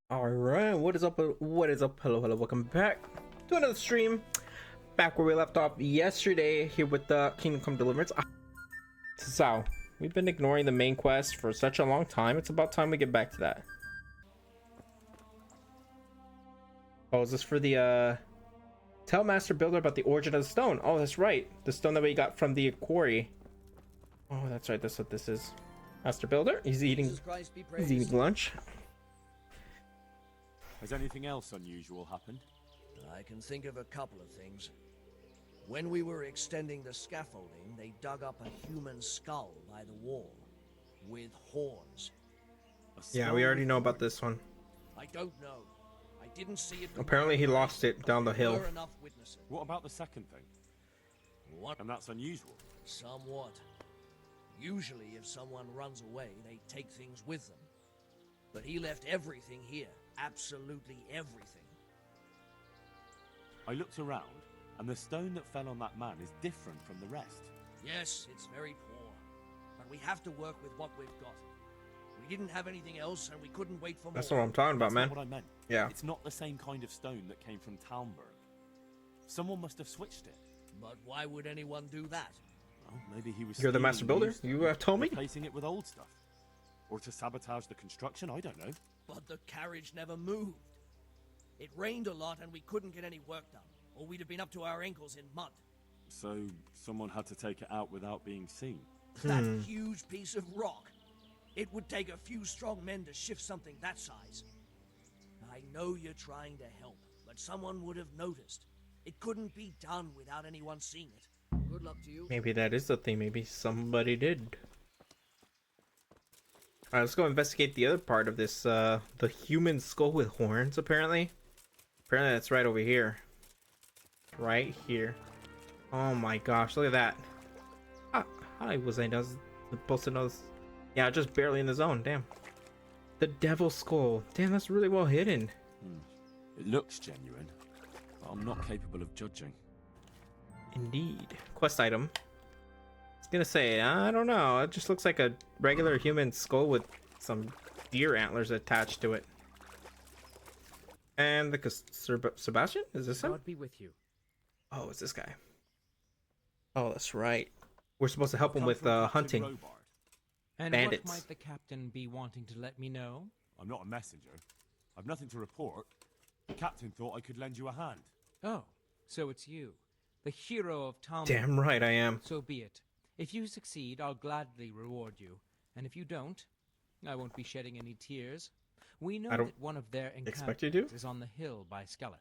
All right, what is up? What is up? Hello, hello, welcome back to another stream. Back where we left off yesterday, here with the Kingdom Come Deliverance. Sasau, we've been ignoring the main quest for such a long time. It's about time we get back to that. Oh, is this for the tell Master Builder about the origin of the stone? Oh, that's right, the stone that we got from the quarry. Oh, that's right. That's what this is. Master Builder, he's eating lunch. Has anything else unusual happened? I can think of a couple of things. When we were extending the scaffolding, they dug up a human skull by the wall, with horns. Yeah, we already know about this one. I don't know. I didn't see it. Apparently he lost it down the hill. What about the second thing? What? And that's unusual. Somewhat. Usually if someone runs away, they take things with them. But he left everything here. Absolutely everything. I looked around, and the stone that fell on that man is different from the rest. Yes, it's very poor. But we have to work with what we've got. We didn't have anything else, and we couldn't wait for more. That's what I'm talking about, man. That's not what I meant. Yeah. It's not the same kind of stone that came from Talmberg. Someone must have switched it. But why would anyone do that? Well, maybe he was. You're the master builder? Used, You told me? replacing it with old stuff. Or to sabotage the construction, I don't know. But the carriage never moved. It rained a lot and we couldn't get any work done, or we'd have been up to our ankles in mud. So, someone had to take it out without being seen. That huge piece of rock. It would take a few strong men to shift something that size. I know you're trying to help, but someone would have noticed. It couldn't be done without anyone seeing it. Good luck to you. Maybe that is the thing. Maybe somebody did. Alright, let's go investigate the other part of this, the human skull with horns, apparently. Apparently that's right over here. Right here. Oh my gosh, look at that. How was I supposed to know this? Yeah, just barely in the zone, damn. The devil skull. Damn, that's really well hidden. It looks genuine, but I'm not capable of judging. Indeed. Quest item. I was gonna say, I don't know. It just looks like a regular human skull with some deer antlers attached to it. And the Sebastian? Is this him? God be with you. Oh, it's this guy. Oh, that's right. We're supposed to help him with hunting. And bandits. what might the captain be wanting to let me know? I'm not a messenger. I've nothing to report. The captain thought I could lend you a hand. Oh, so it's you, the hero of Talmud. Damn right I am. So be it. If you succeed, I'll gladly reward you. And if you don't, I won't be shedding any tears. We know that one of their encampments is on the hill by Skeleton,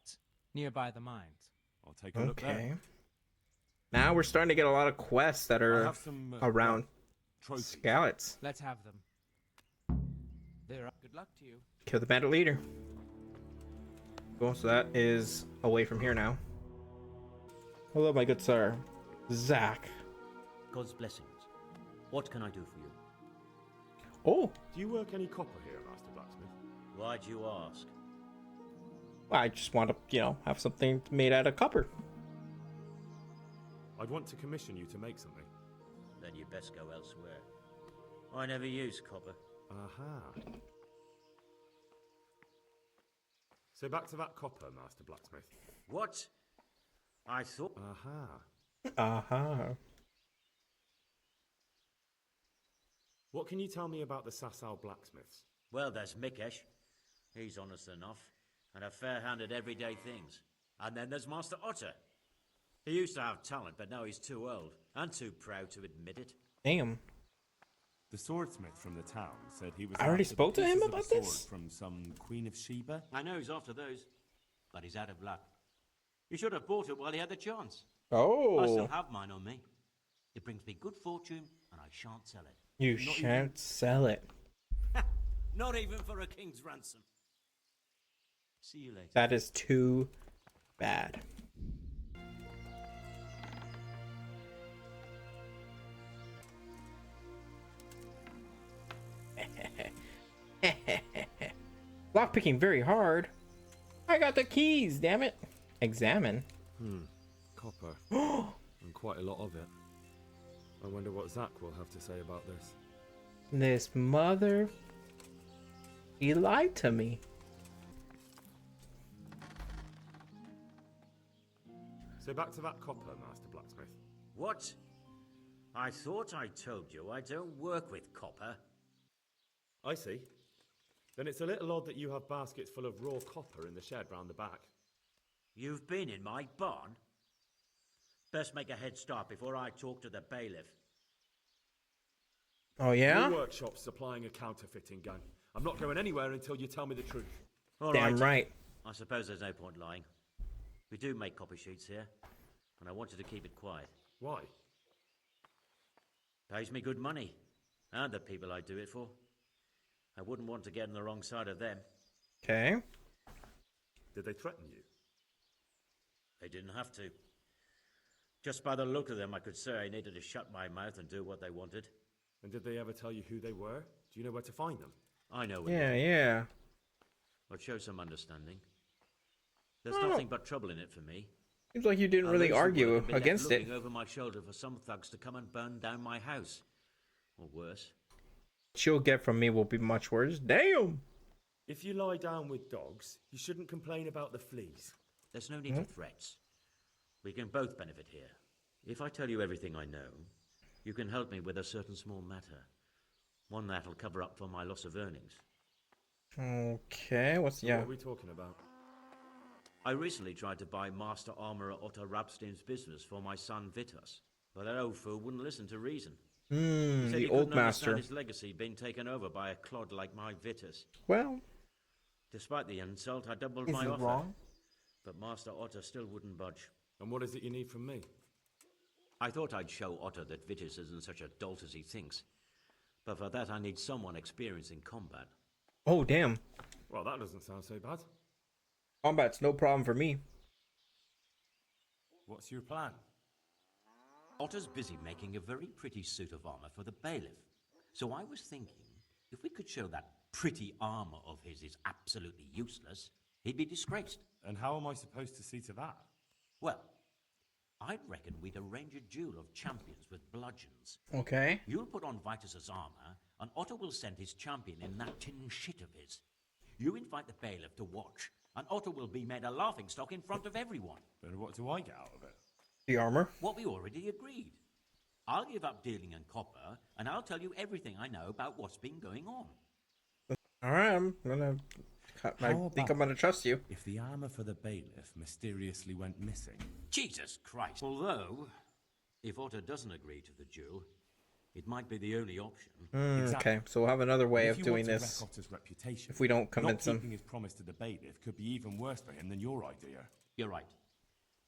nearby the mines. I'll take a look there. Now we're starting to get a lot of quests that are around trophies. Skeleton. Let's have them. They're up. Good luck to you. Kill the bandit leader. Cool, so that is away from here now. Hello, my good sir. Zach. God's blessings. What can I do for you? Oh, Do you work any copper here, Master Blacksmith? Why do you ask? I just want to, have something made out of copper. I'd want to commission you to make something. Then you best go elsewhere. I never use copper. Aha. So back to that copper, Master Blacksmith. What? I thought... Aha. What can you tell me about the Sasau blacksmiths? Well, there's Mikesh. He's honest enough, and a fair hand at everyday things. And then there's Master Otter. He used to have talent, but now he's too old, and too proud to admit it. Damn. The swordsmith from the town said he was... I already after spoke to him pieces of a about sword this? from some Queen of Sheba. I know he's after those, but he's out of luck. He should have bought it while he had the chance. I still Oh. have mine on me. It brings me good fortune, and I shan't sell it. You shan't sell it. Not even for a king's ransom. See you later. That is too bad. Lockpicking very hard. I got the keys, damn it. Examine. Copper. And quite a lot of it. I wonder what Zach will have to say about this. This mother... He lied to me. So back to that copper, Master Blacksmith. What? I thought I told you I don't work with copper. I see. Then it's a little odd that you have baskets full of raw copper in the shed round the back. You've been in my barn? Best make a head start before I talk to the bailiff. Oh, yeah? Your workshop's supplying a counterfeiting gun. I'm not going anywhere until you tell me the truth. All Damn right. I suppose there's no point lying. We do make copy sheets here, and I wanted to keep it quiet. Why? Pays me good money, and the people I do it for. I wouldn't want to get on the wrong side of them. Okay. Did they threaten you? They didn't have to. Just by the look of them, I could say I needed to shut my mouth and do what they wanted. And did they ever tell you who they were? Do you know where to find them? I know. Yeah. I'd show some understanding. There's nothing but trouble in it for me. Seems like you didn't really argue against it. Looking over my shoulder for some thugs to come and burn down my house, or worse. What you'll get from me will be much worse. Damn. If you lie down with dogs, you shouldn't complain about the fleas. There's no need for threats. We can both benefit here. If I tell you everything I know, you can help me with a certain small matter. One that'll cover up for my loss of earnings. Okay, What are we talking about? I recently tried to buy Master Armourer Otto Rabstein's business for my son Vitus, but that old fool wouldn't listen to reason. He said the he old couldn't master. understand his legacy being taken over by a clod like my Vitus. Well, Despite the insult, I doubled my offer. But Master Otto still wouldn't budge. And what is it you need from me? I thought I'd show Otto that Vitus isn't such a dolt as he thinks. But for that I need someone experienced in combat. oh damn. Well, that doesn't sound so bad. Combat's no problem for me. What's your plan? Otto's busy making a very pretty suit of armor for the bailiff. So I was thinking, if we could show that pretty armor of his is absolutely useless, he'd be disgraced. And how am I supposed to see to that? Well, I'd reckon we'd arrange a duel of champions with bludgeons. Okay. You'll put on Vitus's armor, and Otto will send his champion in that tin shit of his. You invite the bailiff to watch, and Otto will be made a laughingstock in front of everyone. But what do I get out of it? The armor. What we already agreed. I'll give up dealing in copper, and I'll tell you everything I know about what's been going on. Alright, I think I'm gonna trust you. If the armor for the bailiff mysteriously went missing? Jesus Christ. Although, if Otto doesn't agree to the duel, it might be the only option. Exactly. Okay, so we'll have another way If of you doing want to this. wreck Otto's reputation, If we don't convince not him. keeping his promise to the bailiff could be even worse for him than your idea. You're right.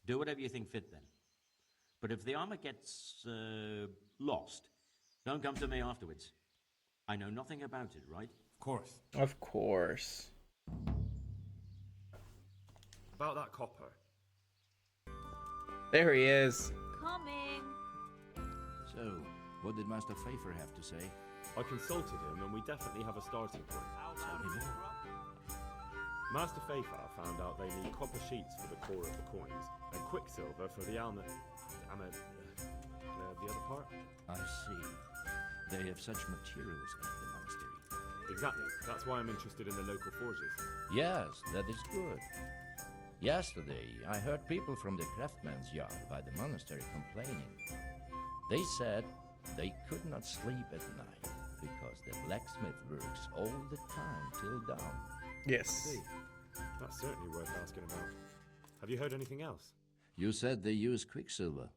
Do whatever you think fit then. But if the armor gets lost, don't come to me afterwards. I know nothing about it, right? Of course. Of course. About that copper. There he is. Coming. So, what did Master Pfeiffer have to say? I consulted him and we definitely have a starting point. Master Pfeiffer found out they need copper sheets for the core of the coins and quicksilver for the the other part. I see. They have such materials at the monastery. Exactly. That's why I'm interested in the local forges. Yes, that is good. Yesterday, I heard people from the craftsman's yard by the monastery complaining. They said they could not sleep at night because the blacksmith works all the time till dawn. Yes. See, that's certainly worth asking about. Have you heard anything else? You said they use quicksilver.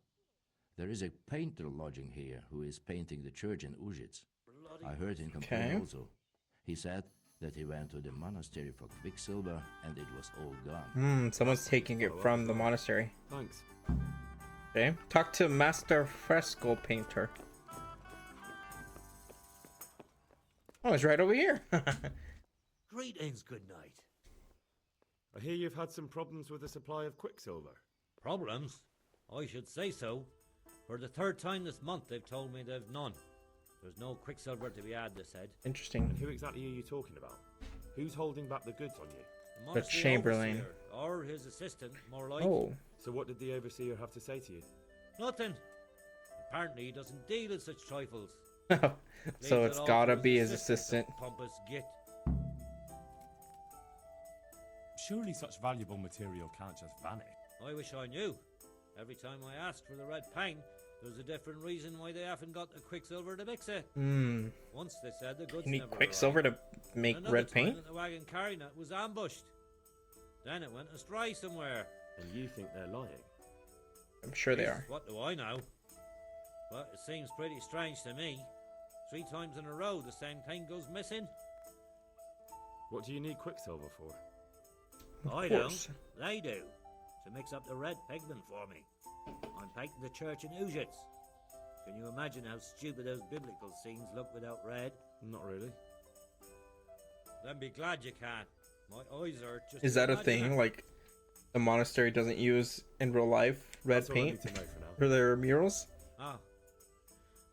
There is a painter lodging here who is painting the church in Ujits. I heard him complain also. He said that he went to the monastery for quicksilver and it was all gone. Someone's taking it from the monastery. Thanks. Okay. Talk to Master Fresco Painter. Oh, it's right over here. Greetings, good night. I hear you've had some problems with the supply of quicksilver. Problems? I should say so. For the third time this month they've told me they've none. There's no quicksilver to be had, they said. Interesting. And who exactly are you talking about? Who's holding back the goods on you? The monastery Chamberlain. overseer, or his assistant, more like. Oh. So what did the overseer have to say to you? Nothing. Apparently he doesn't deal in such trifles. So Leaves it's it all gotta to be his assistant. that Pompous git. Surely such valuable material can't just vanish. I wish I knew. Every time I ask for the red paint, there's a different reason why they haven't got the quicksilver to mix it. Once they said the goods You need never quicksilver arrived. to make Another red time paint? that the wagon carrying it was ambushed. Then it went astray somewhere. And you think they're lying? I'm sure they Jesus, are. What do I know? But it seems pretty strange to me. 3 times in a row the same thing goes missing. What do you need quicksilver for? I course. don't. They do. To mix up the red pigment for me. I'm painting the church in Ujits. Can you imagine how stupid those biblical scenes look without red? Not really. Then be glad you can. My eyes are just... Is that a thing? Like, the monastery doesn't use in real life red That's all I paint need to know for now. for their murals? Ah.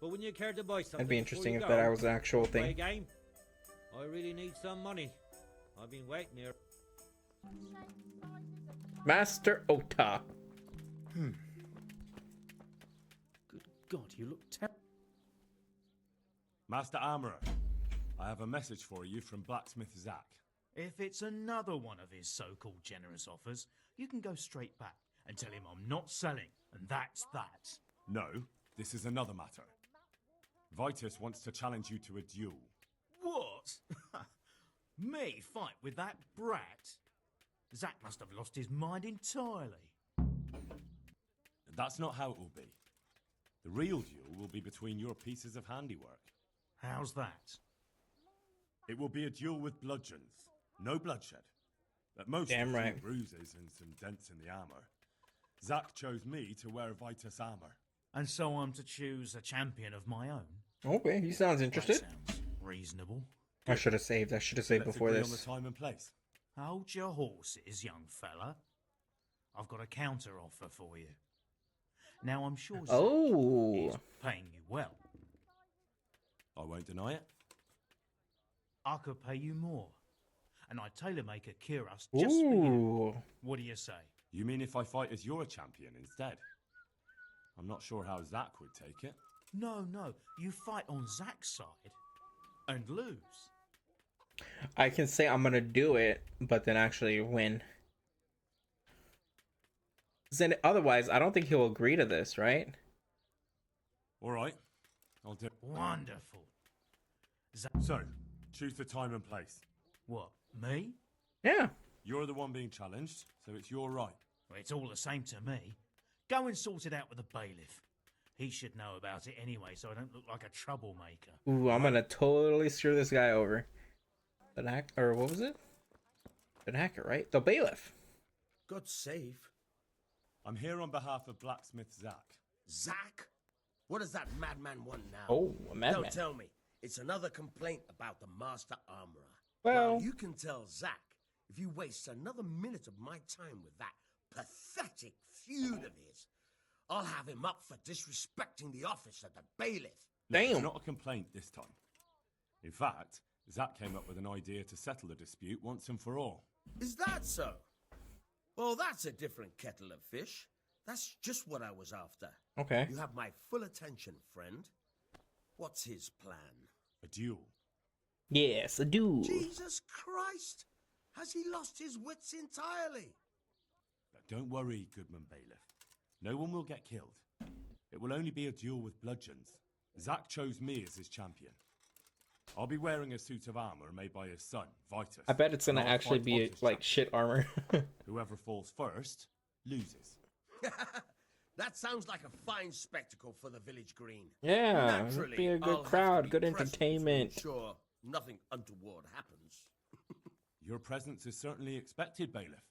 But when you care to buy something... That'd be before interesting you if go, that was an actual play a thing. game. I really need some money. I've been waiting here. Master Ota. Good God, you look terrible. Master Armorer, I have a message for you from Blacksmith Zach. If it's another one of his so-called generous offers, you can go straight back and tell him I'm not selling, and that's that. No, this is another matter. Vitus wants to challenge you to a duel. What? Me fight with that brat? Zack must have lost his mind entirely. That's not how it will be. The real duel will be between your pieces of handiwork. How's that? It will be a duel with bludgeons. No bloodshed. At most, Damn a few right. bruises and some dents in the armor. Zack chose me to wear Vitus armor. And so I'm to choose a champion of my own? Okay, he sounds interested. That sounds reasonable. I should have saved. I should have saved Let's before agree this. on the time and place. Hold your horses, young fella. I've got a counter offer for you. Now I'm sure Zack Oh. is paying you well. I won't deny it. I could pay you more. And I'd tailor-make a cuirass just for you. Ooh. What do you say? You mean if I fight as your champion instead? I'm not sure how Zack would take it. No, you fight on Zack's side and lose. I can say I'm gonna do it, but then actually win. Then otherwise, I don't think he'll agree to this, right? All right, I'll do it. Wonderful. So, choose the time and place. What, me? Yeah. You're the one being challenged, so it's your right. Well, it's all the same to me. Go and sort it out with the bailiff. He should know about it anyway, so I don't look like a troublemaker. Ooh, I'm gonna totally screw this guy over. The hack, or what was it? The hacker, right? The bailiff. God save. I'm here on behalf of Blacksmith Zack. Zack? What does that madman want now? Oh, a madman. Don't tell me. It's another complaint about the Master Armorer. Well, you can tell Zack if you waste another minute of my time with that pathetic feud of his, I'll have him up for disrespecting the office of the bailiff. damn. It's not a complaint this time. In fact, Zack came up with an idea to settle the dispute once and for all. Is that so? Well, that's a different kettle of fish. That's just what I was after. Okay. You have my full attention, friend. What's his plan? A duel. Yes, a duel. Jesus Christ! Has he lost his wits entirely? But don't worry, Goodman Bailiff. No one will get killed. It will only be a duel with bludgeons. Zack chose me as his champion. I'll be wearing a suit of armor made by his son, Vitus. I bet it's gonna and I'll actually fight be Vitus' like champion. shit armor. Whoever falls first loses. That sounds like a fine spectacle for the village green. Yeah, it'd Naturally, be a I'll good have to crowd, be good present to entertainment. ensure nothing untoward happens. Your presence is certainly expected, Bailiff.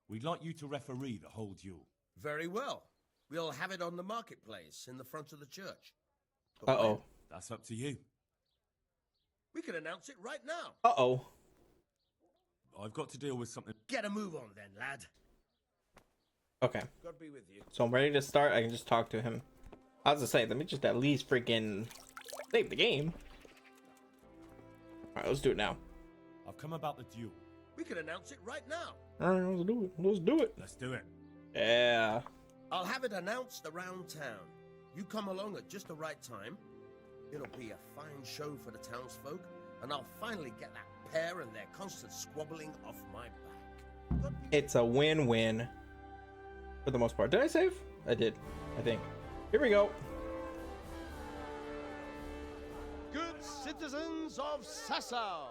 We'd like you to referee the whole duel. Very well. We'll have it on the marketplace in the front of the church. Uh-oh. That's up to you. We can announce it right now. Uh-oh. I've got to deal with something. Get a move on then, lad. Okay. God be with you. So I'm ready to start. I can just talk to him. I was gonna say, let me just at least freaking save the game. Alright, let's do it now. I've come about the duel. We can announce it right now. Alright, let's do it. Let's do it. Let's do it. Yeah. I'll have it announced around town. You come along at just the right time. It'll be a fine show for the townsfolk, and I'll finally get that pair and their constant squabbling off my back. God be- It's a win-win. For the most part. Did I save? I did. I think. Here we go. Good citizens of Sasau.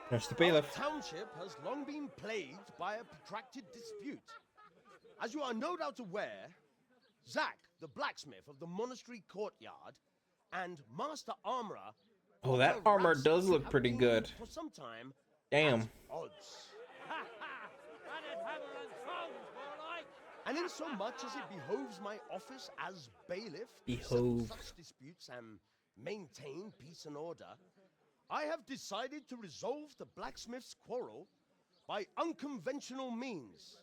There's the Our bailiff. township has long been plagued by a protracted dispute. As you are no doubt aware, Zach, the blacksmith of the monastery courtyard, and Master Armorer. Oh, that armor does look pretty good. For some time. Damn. At odds. And in so much as it behoves my office as bailiff to settle such disputes and maintain peace and order, I have decided to resolve the blacksmith's quarrel by unconventional means,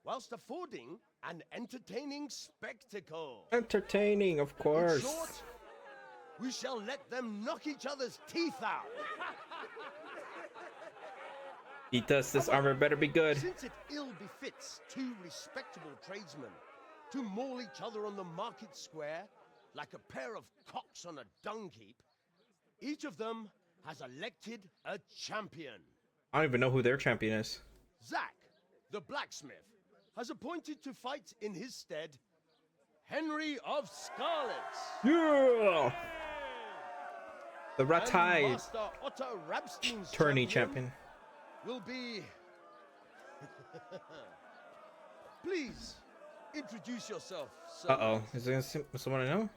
whilst affording an entertaining spectacle. Entertaining, of course. In short, we shall let them knock each other's teeth out. He does. This armor better be good. Since it ill befits two respectable tradesmen to maul each other on the market square like a pair of cocks on a dung heap, each of them has elected a champion. I don't even know who their champion is. Zach, the blacksmith, has appointed to fight in his stead Henry of Scarlet. Yeah! The Ratai Master Otto Rabstein's tourney champion. Will be... Please, introduce yourself, sir. Uh-oh. Is there someone I know?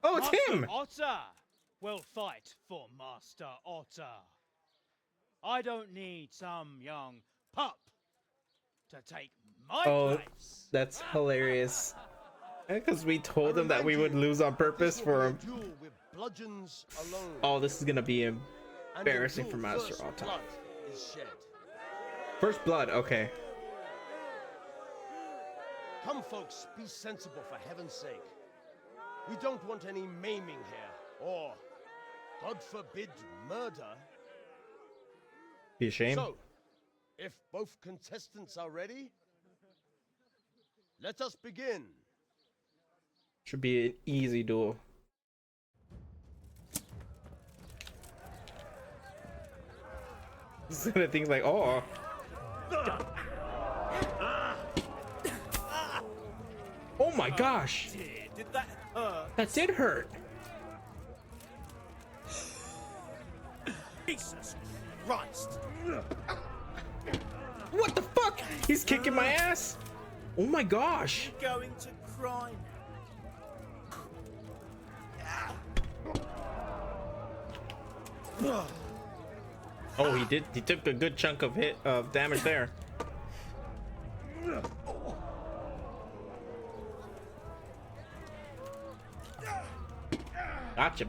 Oh, it's Master him! Otter will fight for Master Otter. I don't need some young pup to take my place. That's hilarious. Because we told him that we would lose on purpose for him. Oh, this is gonna be embarrassing for Master Otter. First blood, okay. Come, folks, be sensible for heaven's sake. We don't want any maiming here, or, God forbid, murder. Be ashamed. So, if both contestants are ready, let us begin. Should be an easy duel. This is gonna think like, oh. Oh my gosh! Did that hurt? That did hurt. Jesus Christ! What the fuck? He's kicking my ass. Oh my gosh! You're going to cry now. Oh, he did. He took a good chunk of damage there. Gotcha.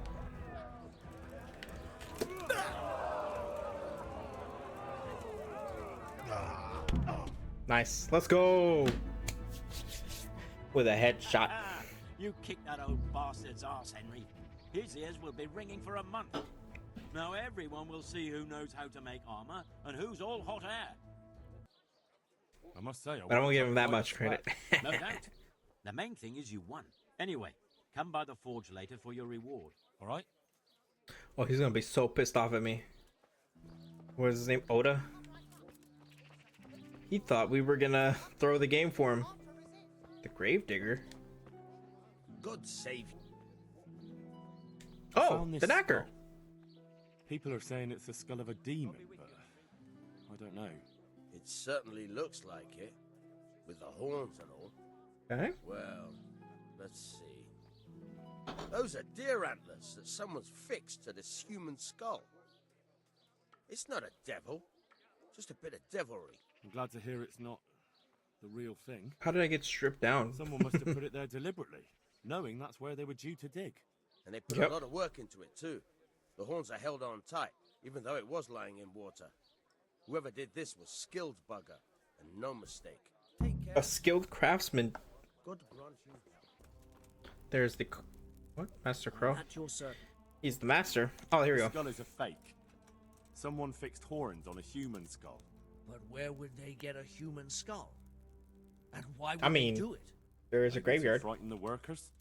Nice. Let's go. With a headshot. You kicked that old bastard's ass, Henry. His ears will be ringing for a month. Now everyone will see who knows how to make armor and who's all hot air. I must say, I don't give him that much credit. No doubt. The main thing is you won. Anyway, come by the forge later for your reward. All right? Oh, he's gonna be so pissed off at me. What is his name? Oda? He thought we were gonna throw the game for him. The Gravedigger? God save you. Oh, the Knacker! People are saying it's the skull of a demon, but I don't know. It certainly looks like it, with the horns and all. Okay. Well, let's see. Those are deer antlers that someone's fixed to this human skull. It's not a devil, just a bit of devilry. I'm glad to hear it's not the real thing. How did I get stripped down? Someone must have put it there deliberately, knowing that's where they were due to dig. And they put a lot of work into it too. The horns are held on tight, even though it was lying in water. Whoever did this was skilled bugger, and no mistake. Take care. A skilled craftsman. God grant you. There's the... What? Master Crow? At your service. He's the master. Oh, here we The go. skull is a fake. Someone fixed horns on a human skull. But where would they get a human skull? And why would I mean, they do it? there is a graveyard. Frighten the workers?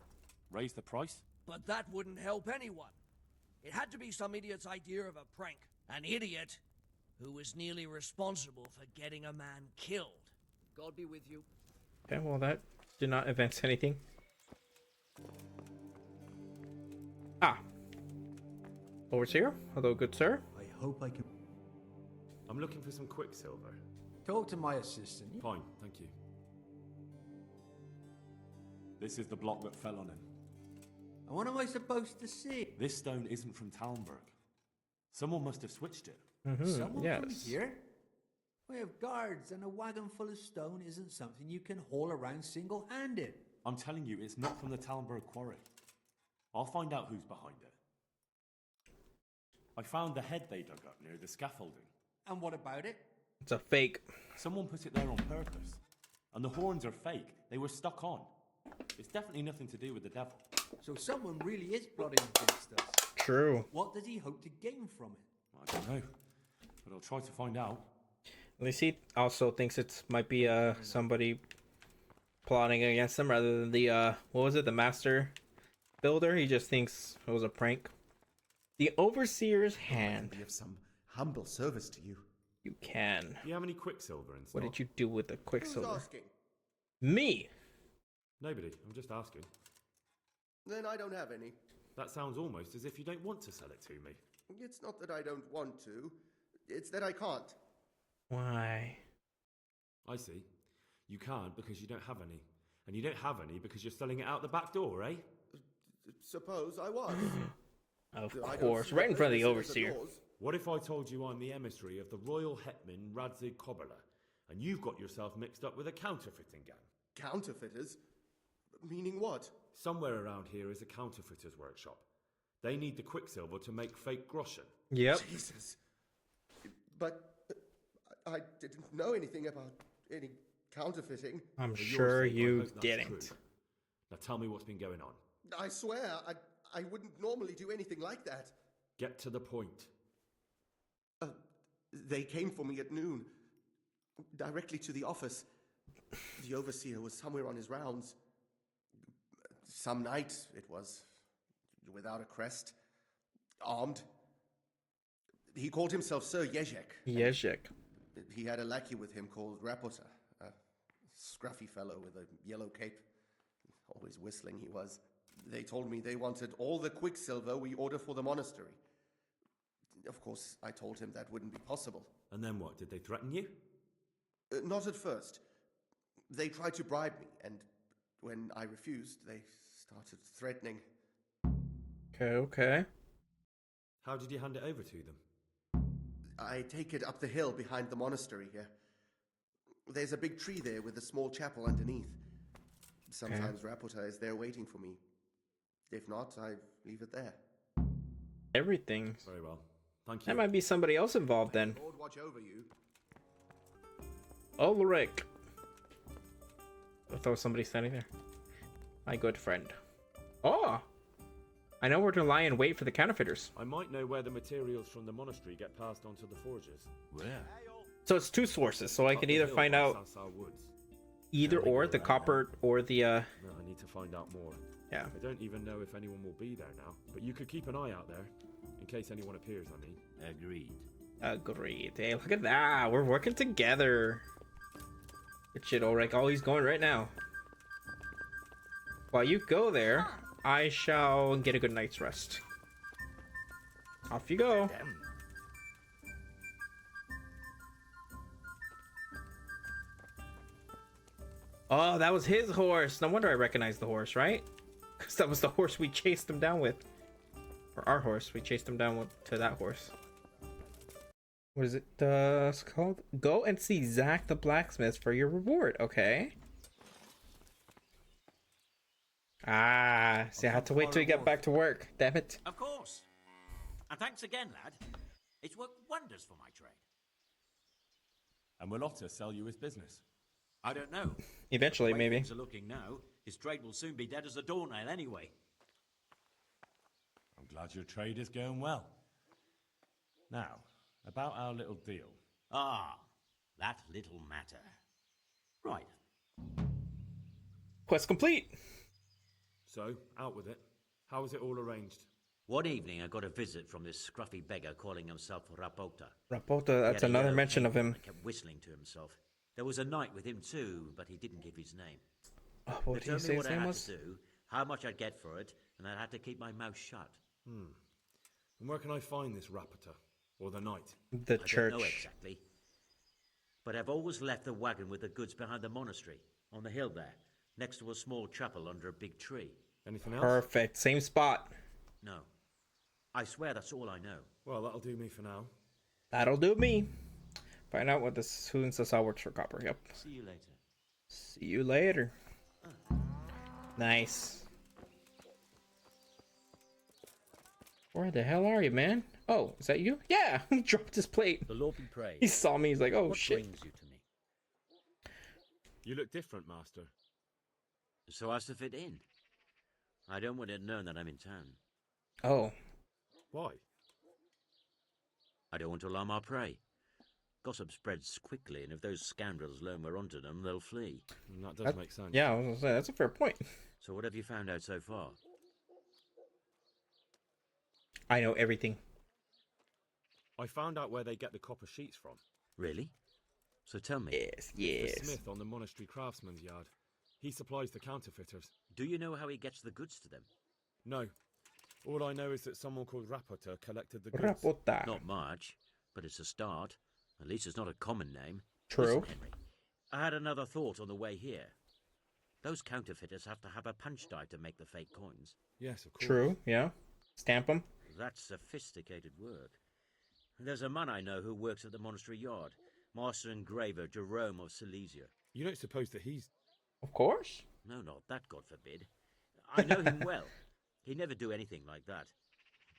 Raise the price? But that wouldn't help anyone. It had to be some idiot's idea of a prank. An idiot who was nearly responsible for getting a man killed. God be with you. Okay, well that did not advance anything. Ah. Overseer? Hello, good sir. I hope I can... I'm looking for some quicksilver. Talk to my assistant. Fine, thank you. This is the block that fell on him. And what am I supposed to see? This stone isn't from Talmberg. Someone must have switched it. Someone yes. from here? We have guards, and a wagon full of stone isn't something you can haul around single-handed. I'm telling you, it's not from the Talmberg quarry. I'll find out who's behind it. I found the head they dug up near the scaffolding. And what about it? It's a fake. Someone put it there on purpose. And the horns are fake. They were stuck on. It's definitely nothing to do with the devil. So someone really is plotting against us. True. What does he hope to gain from it? I don't know. But I'll try to find out. At least he also thinks it might be somebody plotting against him rather than the what was it, the master builder. He just thinks it was a prank. The overseer's hand. Be of some humble service to you. You can. Do you have any quicksilver in stock? What did you do with the quicksilver? Who's asking? Me. Nobody. I'm just asking. Then I don't have any. That sounds almost as if you don't want to sell it to me. It's not that I don't want to. It's that I can't. Why? I see. You can't because you don't have any. And you don't have any because you're selling it out the back door, eh? Suppose I was. Of I don't course, see right in the front of the business as a overseer. doors. What if I told you I'm the emissary of the Royal Hetman Radzig Kobyla, and you've got yourself mixed up with a counterfeiting gang? Counterfeiters? Meaning what? Somewhere around here is a counterfeiter's workshop. They need the quicksilver to make fake groschen. Yep. Jesus. But I didn't know anything about any counterfeiting. I'm For your sure sake, I you hope that's didn't. true. Now tell me what's been going on. I swear, I wouldn't normally do anything like that. Get to the point. They came for me at noon, directly to the office. The overseer was somewhere on his rounds. Some night, it was, without a crest, armed. He called himself Sir Jezek. Jezek. He had a lackey with him called Rapota, a scruffy fellow with a yellow cape. Always whistling he was. They told me they wanted all the quicksilver we order for the monastery. Of course, I told him that wouldn't be possible. And then what? Did they threaten you? Not at first. They tried to bribe me, and when I refused, they started threatening. Okay. How did you hand it over to them? I take it up the hill behind the monastery here. There's a big tree there with a small chapel underneath. Sometimes Rapota is there waiting for me. If not, I leave it there. Everything. Very well. Thank you. That might be somebody else involved then. Lord watch over you. Ulrich. I thought somebody standing there. My good friend. Oh! I know where to lie and wait for the counterfeiters. I might know where the materials from the monastery get passed on to the forgers. Where? So it's two sources, so I can either find out Sasau Woods. either or, the copper or the No, I need to find out more. yeah. I don't even know if anyone will be there now, but you could keep an eye out there, in case anyone appears, I mean. Agreed. Agreed. Hey, look at that. We're working together. Good shit, Ulrich. Oh, he's going right now. While you go there, I shall get a good night's rest. Off you go. Damn. Oh, that was his horse. No wonder I recognized the horse, right? Because that was the horse we chased him down with. Or our horse. We chased him down to that horse. What is it called? Go and see Zach the blacksmith for your reward. Okay. Ah, see, I had to wait till you get back to work. Damn it. Of course. And thanks again, lad. It's worked wonders for my trade. And will Otter sell you his business? I don't know. Eventually, The way maybe. things are looking now, his trade will soon be dead as a doornail anyway. I'm glad your trade is going well. Now, about our little deal. Ah, that little matter. Right. Quest complete. So, out with it. How was it all arranged? One evening I got a visit from this scruffy beggar calling himself Rapota. Rapota, He that's had a another yellow mention cape of him. and kept whistling to himself. There was a knight with him too, but he didn't give his name. Oh, what They did he told say me his what I name had was? to do, how much I'd get for it, and I had to keep my mouth shut. And where can I find this Rapita? Or the knight? The I church. don't know exactly. But I've always left the wagon with the goods behind the monastery, on the hill there, next to a small chapel under a big tree. Anything else? Perfect. Same spot. No. I swear that's all I know. Well, that'll do me for now. That'll do me. Find out what this who in Sasau works for copper. Yep. See you later. See you later. Nice. Where the hell are you, man? Oh, is that you? Yeah, he dropped his plate. The Lord be praised. He saw me. He's like, oh, what shit. brings you to me? You look different, Master. So as to fit in. I don't want it known that I'm in town. Oh. Why? I don't want to alarm our prey. Gossip spreads quickly, and if those scoundrels learn we're onto them, they'll flee. That does make sense. Yeah, I was gonna say, that's a fair point. So what have you found out so far? I know everything. I found out where they get the copper sheets from. Really? So tell me. Yes, yes. The smith on the monastery craftsman's yard. He supplies the counterfeiters. Do you know how he gets the goods to them? No. All I know is that someone called Rapota collected the goods. Rapota. Not much, but it's a start. At least it's not a common name. True. Listen, Henry, I had another thought on the way here. Those counterfeiters have to have a punch die to make the fake coins. Yes, of course. True, yeah. Stamp them. That's sophisticated work. There's a man I know who works at the monastery yard. Master engraver Jerome of Silesia. You don't suppose that he's... Of course. No, not that, God forbid. I know him well. He'd never do anything like that.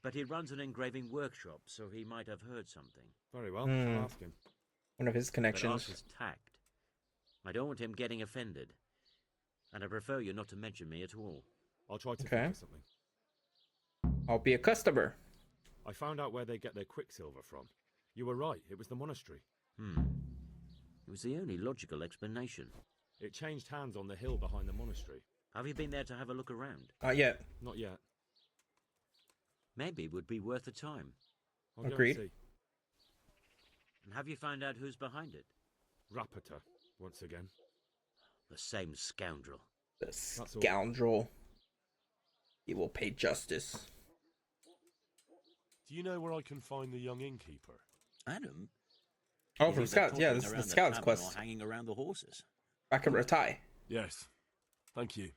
But he runs an engraving workshop, so he might have heard something. Very well, I'll ask him. One of his But connections. ask his tact. I don't want him getting offended. And I prefer you not to mention me at all. I'll try to Okay. think of something. I'll be a customer. I found out where they get their quicksilver from. You were right, it was the monastery. It was the only logical explanation. It changed hands on the hill behind the monastery. Have you been there to have a look around? Yeah. Not yet. Maybe it would be worth the time. I'll go and Agreed. see. And have you found out who's behind it? Rapita, once again. The same scoundrel. The all. scoundrel. He will pay justice. Do you know where I can find the young innkeeper? Adam? Oh, from Scouts. Yeah, this is the Scouts quest. Hanging around the horses. Back at Ratai. Yes. Thank you.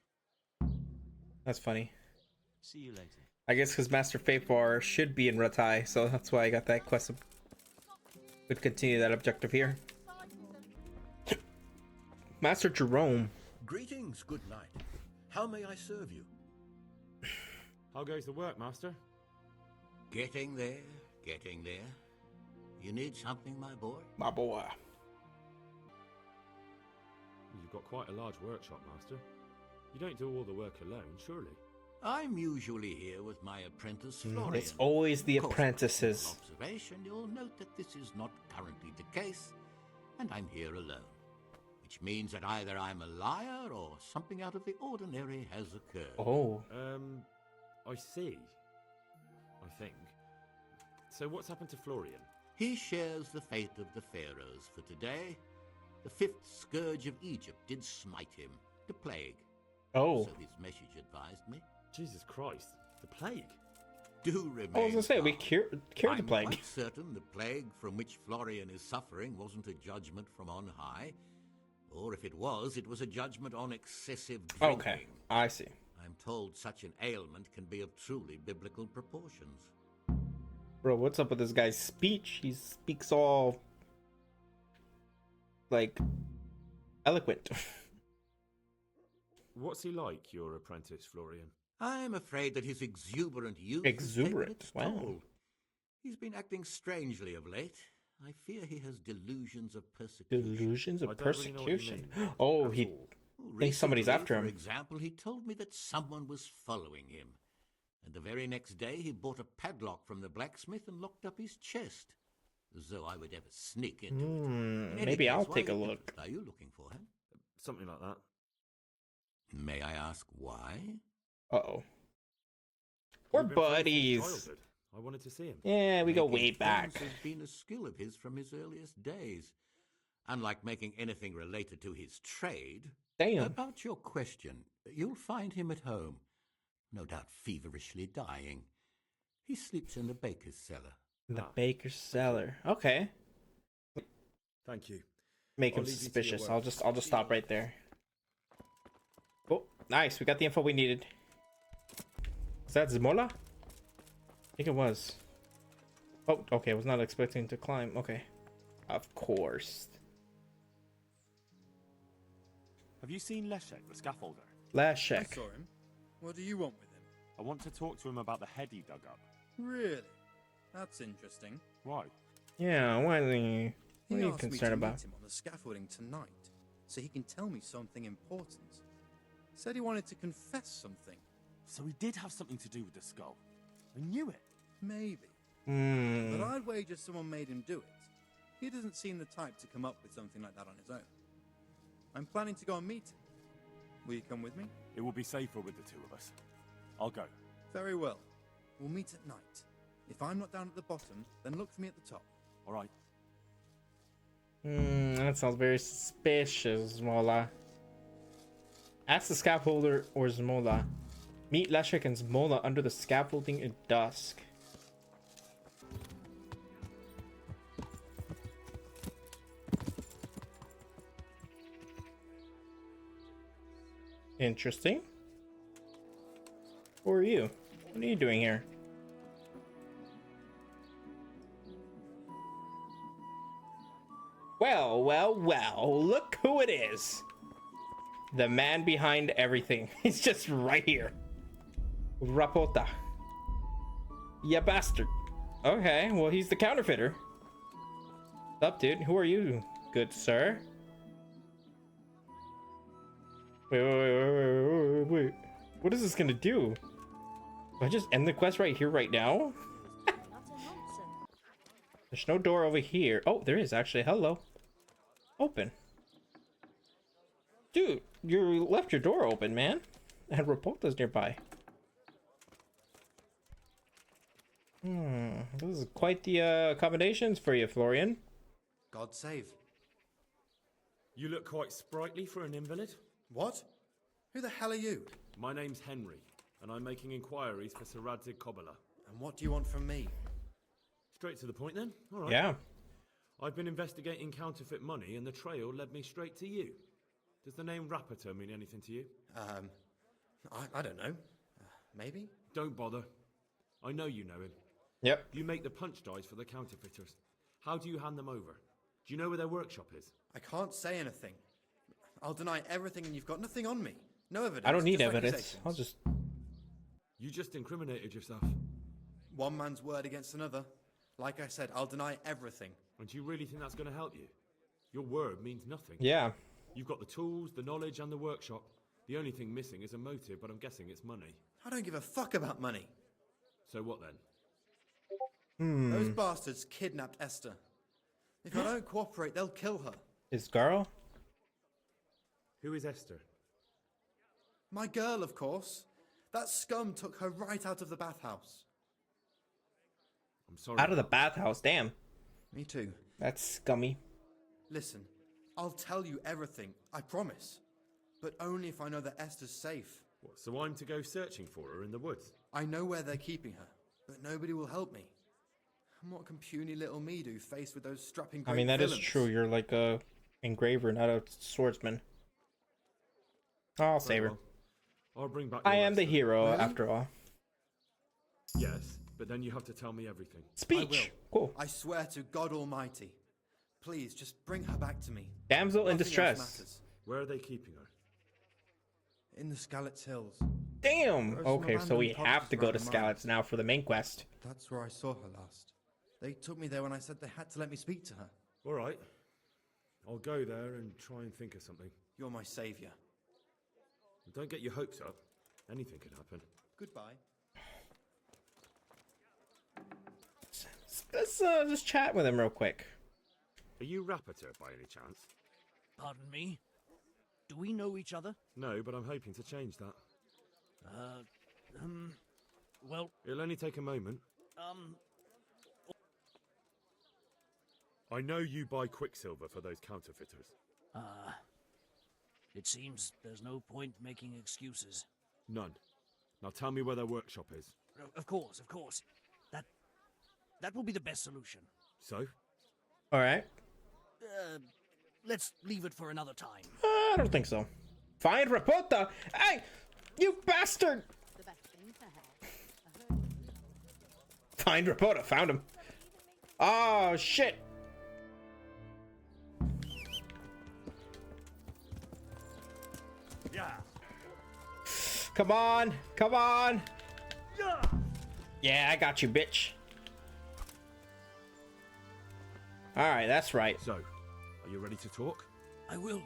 That's funny. See you later. I guess because Master Faithbar should be in Ratai, so that's why I got that quest. Would continue that objective here. Master Jerome. Greetings, good knight. How may I serve you? How goes the work, Master? Getting there, getting there. You need something, my boy? My boy. You've got quite a large workshop, Master. You don't do all the work alone, surely? I'm usually here with my apprentice, Florian. It's always the Of course, apprentices. on observation, you'll note that this is not currently the case, and I'm here alone. Which means that either I'm a liar or something out of the ordinary has occurred. Oh. I see. I think. So what's happened to Florian? He shares the fate of the pharaohs for today. The fifth scourge of Egypt did smite him, the plague. Oh. So his message advised me. Jesus Christ, the plague? Do remain. I was gonna say, we cured the I'm plague. quite certain the plague from which Florian is suffering wasn't a judgment from on high. Or if it was a judgment on excessive drinking. Okay, I see. I'm told such an ailment can be of truly biblical proportions. Bro, what's up with this guy's speech? He speaks all like eloquent. What's he like, your apprentice, Florian? I'm afraid that his exuberant youth Exuberant, has taken its wow. toll. He's been acting strangely of late. I fear he has delusions of persecution. Delusions of I don't really know what you persecution. mean. Oh, At he all. thinks somebody's Recently, after him. For example, he told me that someone was following him. And the very next day, he bought a padlock from the blacksmith and locked up his chest. As though I would ever sneak into it. In any Maybe case, I'll why take a on look. earth Are you looking for him? Something like that. May I ask why? Uh-oh. We're We've been friends since buddies. childhood. I wanted to see him. Yeah, we go Making way back. friends has been a skill of his from his earliest days. unlike making anything related to his trade. Damn. About your question, you'll find him at home, no doubt feverishly dying. He sleeps in the baker's cellar. The baker's cellar. Okay. Thank you. Make him suspicious. I'll just stop right there. Oh, nice. We got the info we needed. Is that Zmola? I think it was. Oh, okay. I was not expecting to climb. Okay. Of course. Have you seen Leszek, the scaffolder? Leszek. I saw him. What do you want with him? I want to talk to him about the head he dug up. Really? That's interesting. Why? Yeah, what are you He asked me to concerned about? meet him on the scaffolding tonight, so he can tell me something important. Said he wanted to confess something. So he did have something to do with the skull. I knew it. Maybe. Hmm. But I'd wager someone made him do it. He doesn't seem the type to come up with something like that on his own. I'm planning to go and meet him. Will you come with me? It will be safer with the two of us. I'll go. Very well. We'll meet at night. If I'm not down at the bottom, then look for me at the top. All right. That sounds very suspicious, Zmola. Ask the scaffolder or Zmola. Meet Leszek and Zmola under the scaffolding at dusk. Interesting. Who are you? What are you doing here? Well, well, well, look who it is. The man behind everything. He's just right here. Rapota. Ya bastard. Okay, well, he's the counterfeiter. What's up, dude? Who are you, good sir? Wait. What is this gonna do? Do I just end the quest right here, right now? There's no door over here. Oh, there is actually. Hello. Open. Dude, you left your door open, man. And Rapota's nearby. This is quite the accommodations for you, Florian. God save. You look quite sprightly for an invalid. What? Who the hell are you? My name's Henry, and I'm making inquiries for Sir Radzig Kobyla. And what do you want from me? Straight to the point then? All right. Yeah. I've been investigating counterfeit money, and the trail led me straight to you. Does the name Rappator mean anything to you? I don't know. Maybe? Don't bother. I know you know him. Yep. You make the punch dice for the counterfeiters. How do you hand them over? Do you know where their workshop is? I can't say anything. I'll deny everything and you've got nothing on me. No evidence. I don't need just evidence. accusations. I'll just... You just incriminated yourself. One man's word against another. Like I said, I'll deny everything. And do you really think that's going to help you? Your word means nothing. Yeah. You've got the tools, the knowledge, and the workshop. The only thing missing is a motive, but I'm guessing it's money. I don't give a fuck about money. So what then? Those bastards kidnapped Esther. If I don't cooperate, they'll kill her. Is Garl? Who is Esther? My girl, of course. That scum took her right out of the bathhouse. I'm sorry. Out of the bathhouse, damn. Me too. That's scummy. Listen, I'll tell you everything, I promise. But only if I know that Esther's safe. What, so I'm to go searching for her in the woods? I know where they're keeping her, but nobody will help me. And what can puny little me do faced with those strapping great I mean, that is villains? true. You're like a engraver, not a swordsman. I'll save her. I'll bring back. I am the Esther. hero, Really? after all. Yes, but then you have to tell me everything. Speech. Cool. I swear to God Almighty. Please, just bring her back to me. Damsel in Nothing else distress. matters. Where are they keeping her? In the Skalitz Hills. Damn. There are some Okay, so we abandoned have to cottages go around to the Skalitz mines. now for the main quest. That's where I saw her last. They took me there when I said they had to let me speak to her. All right. I'll go there and try and think of something. You're my savior. Don't get your hopes up. Anything could happen. Goodbye. Let's just chat with him real quick. Are you Rappator by any chance? Pardon me? Do we know each other? No, but I'm hoping to change that. Well, It'll only take a moment. I know you buy quicksilver for those counterfeiters. It seems there's no point making excuses. None. Now tell me where their workshop is. Of course. That will be the best solution. So? Alright. Let's leave it for another time. I don't think so. Find Rapota! Hey! You bastard! Find Rapota. Found him. Oh, shit. Yeah. Come on. Come on. Yeah, I got you, bitch. Alright, that's right. So, are you ready to talk? I will.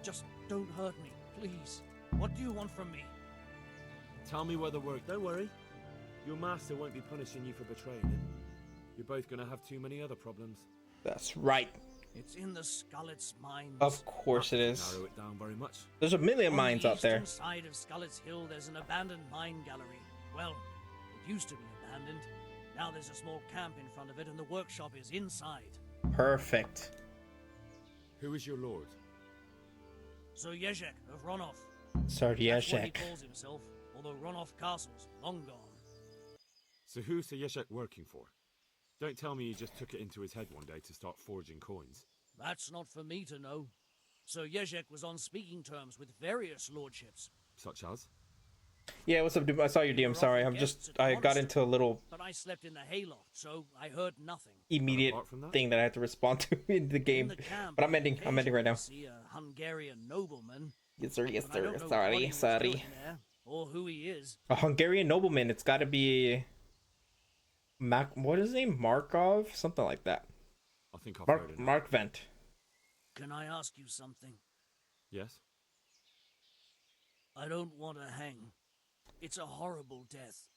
Just don't hurt me, please. What do you want from me? Tell me where the work... Don't worry. Your master won't be punishing you for betraying him. You're both gonna have too many other problems. That's right. It's in the Skullet's mines. Of course it is. Narrow it down very much. There's a million mines out there. On the eastern side of Skullet's Hill, there's an abandoned mine gallery. Well, it used to be abandoned. Now there's a small camp in front of it, and the workshop is inside. Perfect. Who is your lord? Sir Yezhek of Ronov. Sir That's what he Yezhek. calls himself, although Ronov Castle's long gone. So who's Sir Yezhek working for? Don't tell me he just took it into his head one day to start forging coins. That's not for me to know. Sir Yezhek was on speaking terms with various lordships. Such as? Yeah, what's up, dude? I saw your DM. Sorry, I got into a little But I slept in the hayloft, so I heard nothing. immediate thing that I had to respond to in the game. In the camp, But I'm ending right now. See a Hungarian nobleman. Yes, sir. Yes, but I sir. don't know what he was Sorry. doing there, or who he is. A Hungarian nobleman. It's got to be what is his name? Markov? Something like that. I think I've heard it. Mark Vent. Can I ask you something? Yes? I don't want to hang. It's a horrible death.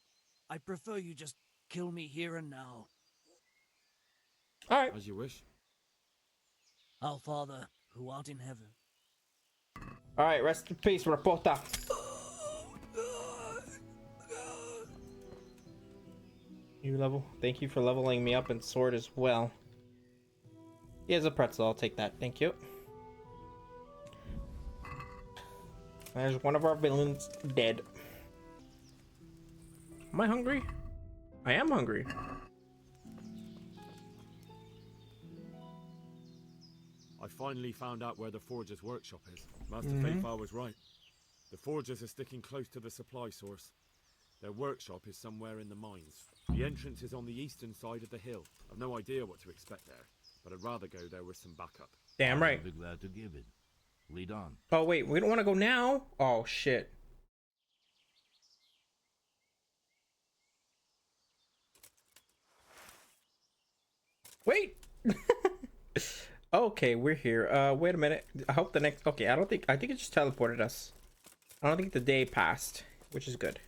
I prefer you just kill me here and now. Alright. As you wish. Our Father, who art in heaven. Alright, rest in peace, Rapota. New level. Thank you for leveling me up in sword as well. He has a pretzel. I'll take that. Thank you. There's one of our villains dead. Am I hungry? I am hungry. I finally found out where the Forger's workshop is. Master Faithfar was right. The Forgers are sticking close to the supply source. Their workshop is somewhere in the mines. The entrance is on the eastern side of the hill. I've no idea what to expect there, but I'd rather go there with some backup. Damn right. I'll be glad to give it. Lead on. Oh wait, we don't want to go now. Oh shit. Wait. Okay, we're here. Wait a minute. I hope the next. Okay, I think it just teleported us. I don't think the day passed, which is good.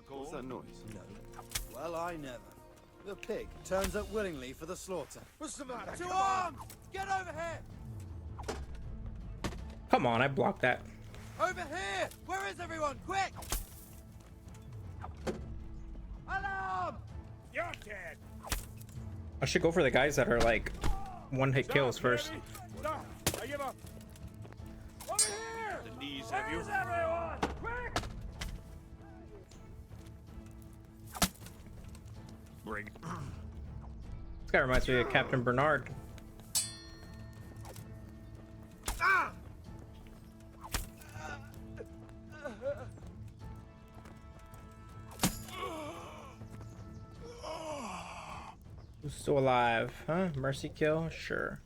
What's that noise? No. Well, I never. The pig turns up willingly for the slaughter. What's the matter? To arms! Get over here! Come on, I blocked that. Over here! Where is everyone? Quick! Alarm! You're dead. I should go for the guys that are like one-hit kills first. Stop! I give up. Over here! The knees have you. Where's everyone? Quick! Bring. This guy reminds me of Captain Bernard. Ah! Who's still alive? Huh? Mercy kill? Sure.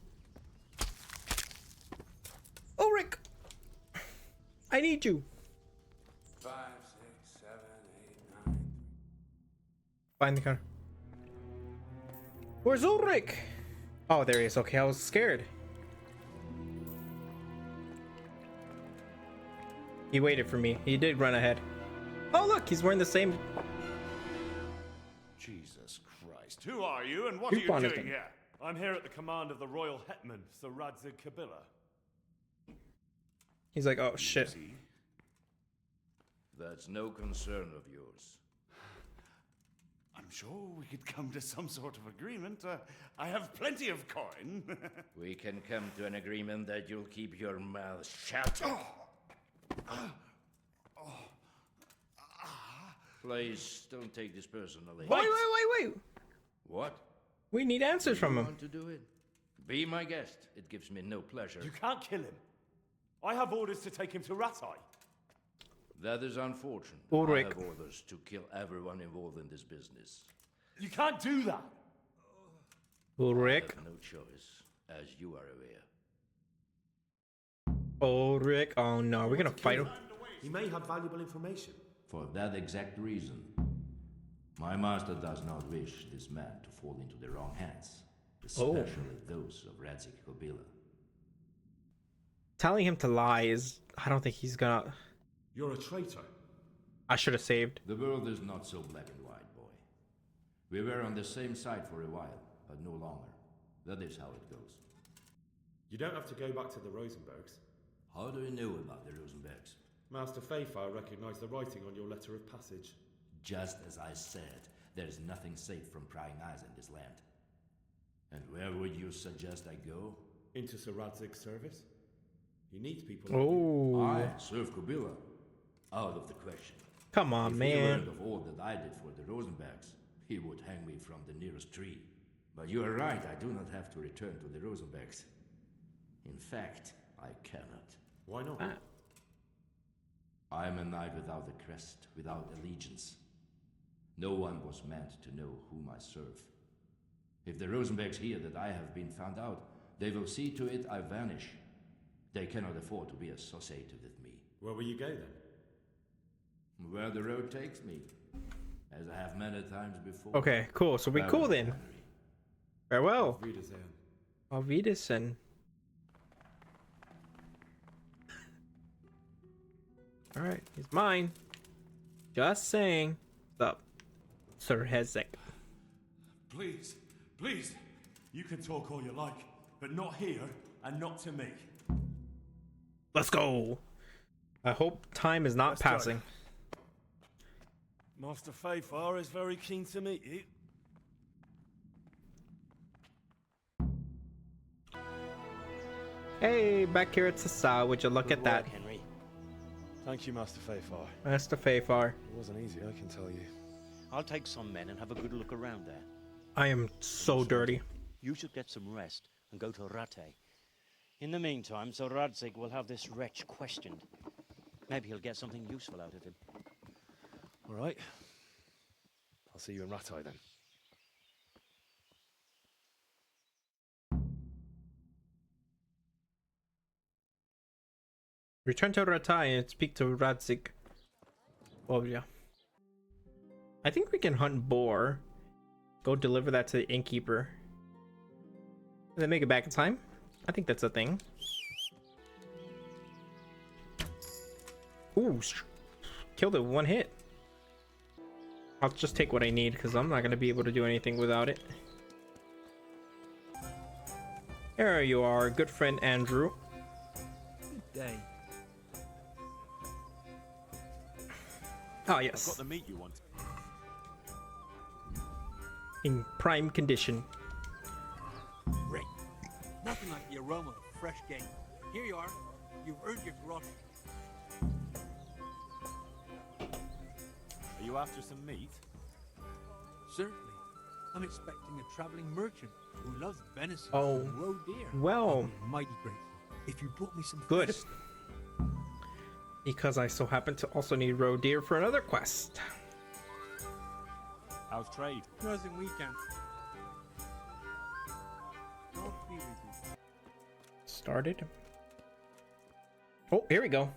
Ulrich! I need you. 5, 6, 7, 8, 9. Find the counter. Where's Ulrich? Oh, there he is. Okay, I was scared. He waited for me. He did run ahead. Oh, look, he's wearing the same. Jesus Christ. Who are you and what are you Coupon is doing done. here? I'm here at the command of the Royal Hetman, Sir Radzig Kabila. He's like, oh shit. That's no concern of yours. I'm sure we could come to some sort of agreement. I have plenty of coin. We can come to an agreement that you'll keep your mouth shut. Please, don't take this personally. Wait. What? We need answers from him. Want to do it? Be my guest. It gives me no pleasure. You can't kill him. I have orders to take him to Ratai. That is unfortunate. Ulrich. I have orders to kill everyone involved in this business. You can't do that. Ulrich. I have no choice, as you are aware. Ulrich. Oh no, we're gonna fight him. He may have valuable information. For that exact reason, my master does not wish this man to fall into the wrong hands, especially those of Radzik Kobila. Telling him to lie is... I don't think he's gonna... You're a traitor. I should have saved. The world is not so black and white, boy. We were on the same side for a while, but no longer. That is how it goes. You don't have to go back to the Rosenbergs. How do you know about the Rosenbergs? Master Fayfire recognized the writing on your letter of passage. Just as I said, there is nothing safe from prying eyes in this land. And where would you suggest I go? Into Sir Radzig's service. He needs people Oh. I serve Kobila. Out of the question. Come on, if man. he learned of all that I did for the Rosenbergs, he would hang me from the nearest tree. But you are right, I do not have to return to the Rosenbergs. In fact, I cannot. Why not? I am a knight without a crest, without allegiance. No one was meant to know whom I serve. If the Rosenbergs hear that I have been found out, they will see to it I vanish. They cannot afford to be associated with me. Where will you go then? Where the road takes me, as I have many times before. Okay, cool. So we cool then. Farewell. Auf Wiedersehen. Auf Wiedersehen. Alright, he's mine. Just saying. What's up, Sir Hezek? Please, please. You can talk all you like, but not here and not to me. Let's go. I hope time is not passing. Master Fayfire is very keen to meet you. Hey, back here at Sasau. Would you look at that? Henry. Thank you, Master Fayfire. Master Fayfire. It wasn't easy, I can tell you. I'll take some men and have a good look around there. I am so dirty. You should get some rest and go to Rattay. In the meantime, Sir Radzig will have this wretch questioned. Maybe he'll get something useful out of him. All right. I'll see you in Rattay then. Return to Rattay and speak to Radzig. Oh yeah. I think we can hunt boar. Go deliver that to the innkeeper. And then make it back in time. I think that's a thing. Ooh, killed it one hit. I'll just take what I need because I'm not going to be able to do anything without it. There you are, good friend Andrew. Good day. Oh yes. I've got the meat you want. In prime condition. Great. Nothing like the aroma of fresh game. Here you are. You've earned your grog. Are you after some meat? Certainly. I'm expecting a traveling merchant who loves venison Oh, and roe deer. well. I'll be mighty grateful if you brought me some Good. fresh- Because I so happen to also need roe deer for another quest. How's trade? Closing weekend. God be with you. Started. Oh, here we go.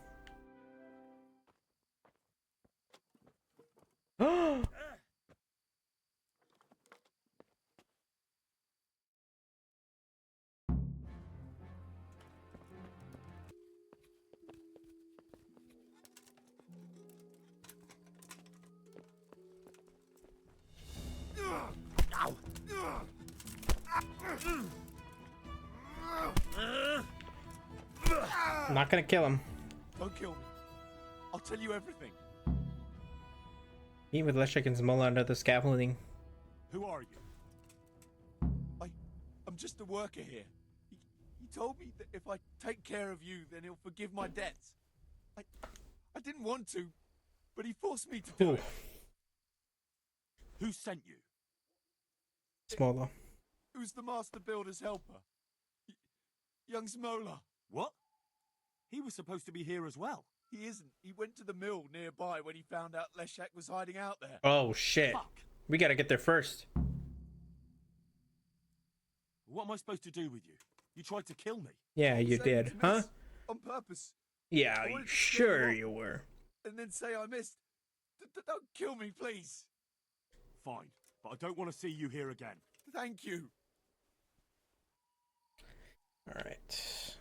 I'm not gonna kill him. Don't kill me. I'll tell you everything. Meet with Leszek and Zmola under the scaffolding. Who are you? I'm just a worker here. He told me that if I take care of you, then he'll forgive my debts. I didn't want to, but he forced me to do it. Who sent you? Zmola. It was the Master Builder's helper. Young Zmola. What? He was supposed to be here as well. He isn't. He went to the mill nearby when he found out Leszek was hiding out there. Oh shit. Fuck. We gotta get there first. What am I supposed to do with you? You tried to kill me. Yeah, you did, huh? On purpose. Yeah, sure you were. And then say I missed. Don't kill me, please. Fine, but I don't want to see you here again. Thank you. Alright.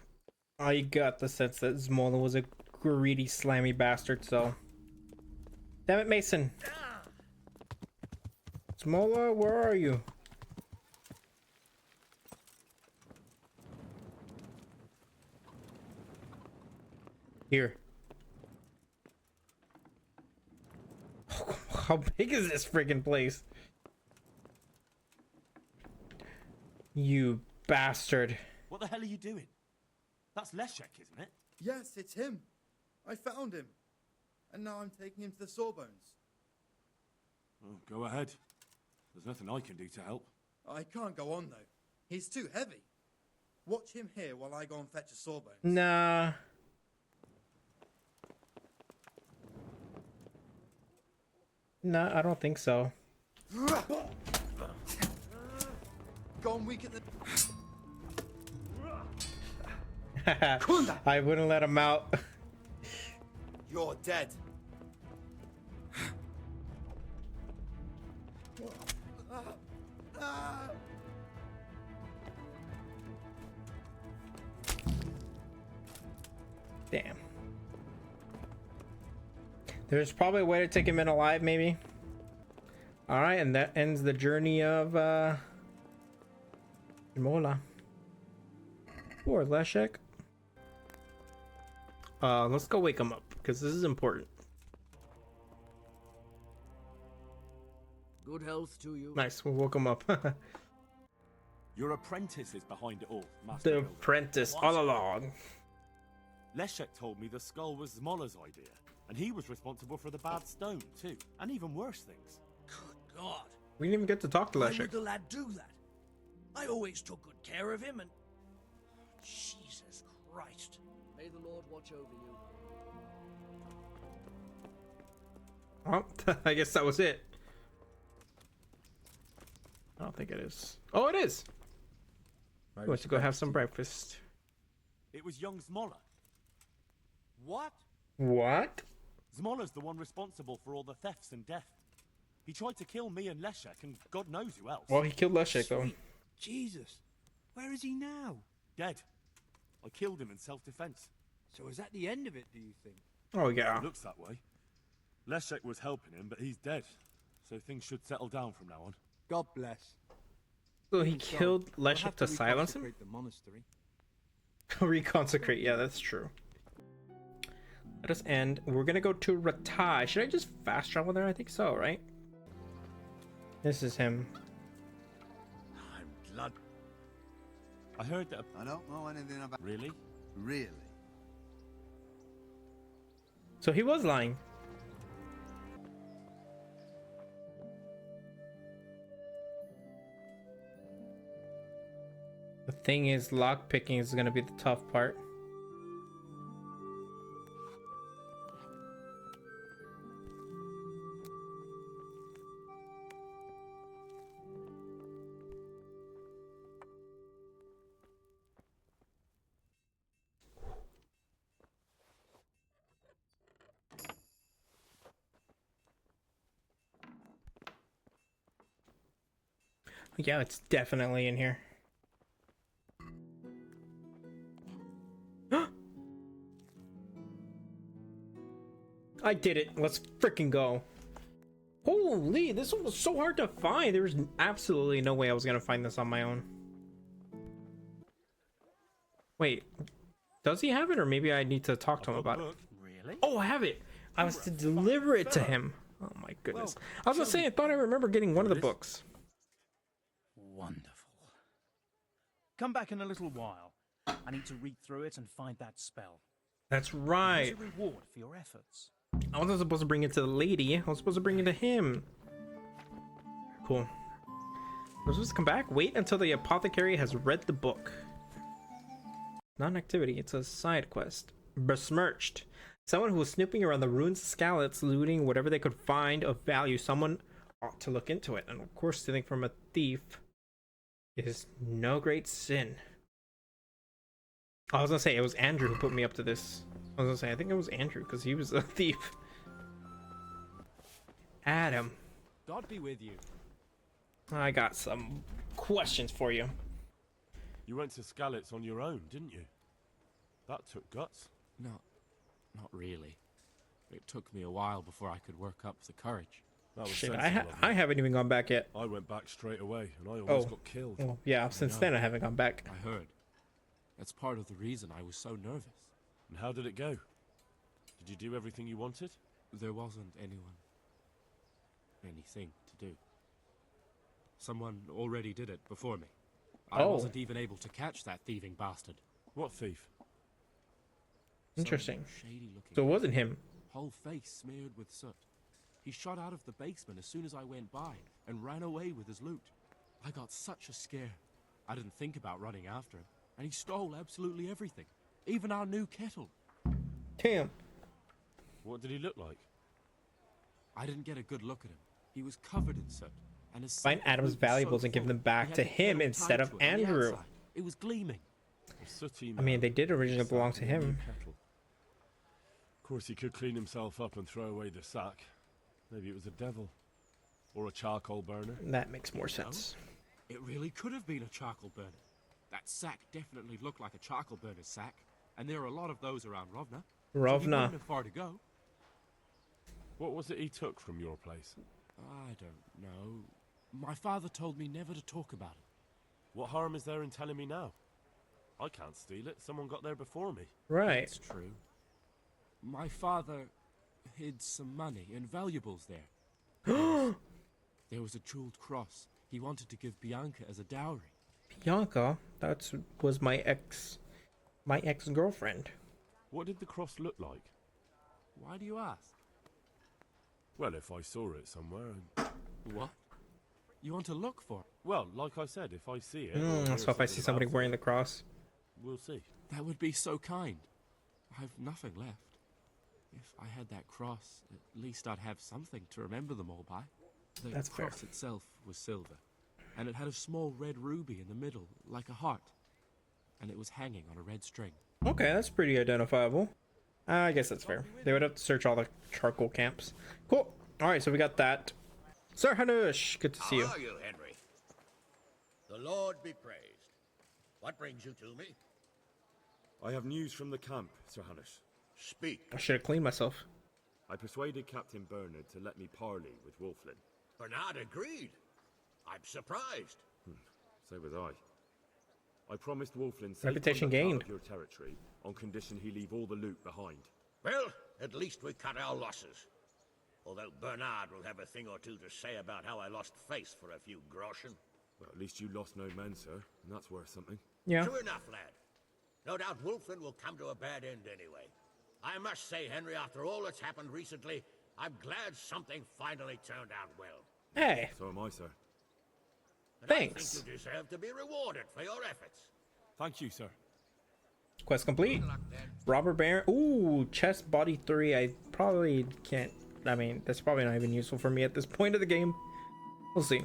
I got the sense that Zmola was a greedy, slammy bastard, so... Damn it, Mason! Zmola, where are you? Here. How big is this friggin' place? You bastard. What the hell are you doing? That's Leszek, isn't it? Yes, it's him. I found him. And now I'm taking him to the Sawbones. Oh, go ahead. There's nothing I can do to help. I can't go on, though. He's too heavy. Watch him here while I go and fetch a Sawbones. Nah. No, I don't think so. Go and weaken the... I wouldn't let him out. You're dead. Damn. There's probably a way to take him in alive, maybe. Alright, and that ends the journey of Mola. Poor Leszek. Let's go wake him up, because this is important. Good health to you. Nice, we woke him up. Your apprentice is behind it all, Master The Builder. apprentice all along. Leszek told me the skull was Zmola's idea, and he was responsible for the bad stone too, and even worse things. Good God. We didn't even get to talk to Why Leszek. would the lad do that? I always took good care of him and... Jesus Christ. May the Lord watch over you. Oh, I guess that was it. I don't think it is. Oh, it is. We went to go have some breakfast. It was young Zmola. What? What? Zmola's the one responsible for all the thefts and death. He tried to kill me and Leszek, and God knows who else. Well, he killed Leszek, though. Jesus. Where is he now? Dead. I killed him in self-defense. So is that the end of it, do you think? Oh, yeah. It looks that way. Leszek was helping him, but he's dead. So things should settle down from now on. God bless. So he killed We'll Leszek have to silence him? reconsecrate the monastery. Reconsecrate, yeah, that's true. Let us end. We're gonna go to Ratai. Should I just fast travel there? I think so, right? This is him. I'm glad. I heard that... I don't know anything about... Really? Really? So he was lying. The thing is, lockpicking is gonna be the tough part. Yeah, it's definitely in here. I did it. Let's freaking go. Holy, this one was so hard to find. There was absolutely no way I was gonna find this on my own. Wait, does he have it, or maybe I need to talk to him about it? Really? Oh, I have it. I was to deliver it to him. Oh my goodness. I was gonna say, I thought I remember getting one of the books. Wonderful. Come back in a little while. I need to read through it and find that spell. That's right. There's a reward for your efforts. I wasn't supposed to bring it to the lady. I was supposed to bring it to him. Cool. Was supposed to come back? Wait until the apothecary has read the book. Not an activity, it's a side quest. Besmirched. Someone who was snooping around the ruins of Skalitz, looting whatever they could find of value. Someone ought to look into it. And of course, stealing from a thief is no great sin. I was gonna say, it was Andrew who put me up to this. I was gonna say, I think it was Andrew, because he was a thief. Adam. God be with you. I got some questions for you. You went to Skalitz on your own, didn't you? That took guts. Not really. It took me a while before I could work up the courage. Shit, I haven't even gone back yet. I went back straight away, and I almost got killed. Well, yeah, since then I haven't gone back. I heard. That's part of the reason I was so nervous. And how did it go? Did you do everything you wanted? There wasn't anything to do. Someone already did it before me. I wasn't even able to catch that thieving bastard. What thief? Interesting. Shady looking. So it wasn't him. Whole face smeared with soot. He shot out of the basement as soon as I went by and ran away with his loot. I got such a scare. I didn't think about running after him, and he stole absolutely everything, even our new kettle. Damn. What did he look like? I didn't get a good look at him. He was covered in soot. And his Find Adam's valuables and give them back to him instead of Andrew. It was gleaming. I mean, they did originally belong to him. Of course, he could clean himself up and throw away the sack. Maybe it was a devil. Or a charcoal burner. That makes more sense. It really could have been a charcoal burner. That sack definitely looked like a charcoal burner's sack. And there are a lot of those around Rovna. So he wouldn't have far to go. What was it he took from your place? I don't know. My father told me never to talk about it. What harm is there in telling me now? I can't steal it. Someone got there before me. Right. That's true. My father hid some money and valuables there. There was a jeweled cross he wanted to give Bianca as a dowry. Bianca? That was my ex-girlfriend. What did the cross look like? Why do you ask? Well, if I saw it somewhere... What? You want to look for it? Well, like I said, if I see it... So if I see somebody wearing the cross... We'll see. That would be so kind. I've nothing left. If I had that cross, at least I'd have something to remember them all by. The That's cross fair. itself was silver, and it had a small red ruby in the middle, like a heart. And it was hanging on a red string. Okay, that's pretty identifiable. I guess that's fair. They would have to search all the charcoal camps. Cool. Alright, so we got that. Sir Hanush, good to see you. How are you, Henry? The Lord be praised. What brings you to me? I have news from the camp, Sir Hanush. Speak. I should have cleaned myself. I persuaded Captain Bernard to let me parley with Wolflin. Bernard agreed. I'm surprised. So was I. I promised Wolflin safe Reputation conduct out gained. of your territory on condition he leave all the loot behind. Well, at least we cut our losses. Although Bernard will have a thing or two to say about how I lost face for a few groschen. Well, at least you lost no men, sir, and that's worth something. Yeah. True enough, lad. No doubt Wolflin will come to a bad end anyway. I must say, Henry, after all that's happened recently, I'm glad something finally turned out well. Hey. So am I, sir. And Thanks. I think you deserve to be rewarded for your efforts. Thank you, sir. Quest complete. Robber Baron. Ooh, chest body 3. I probably can't. I mean, that's probably not even useful for me at this point of the game. We'll see.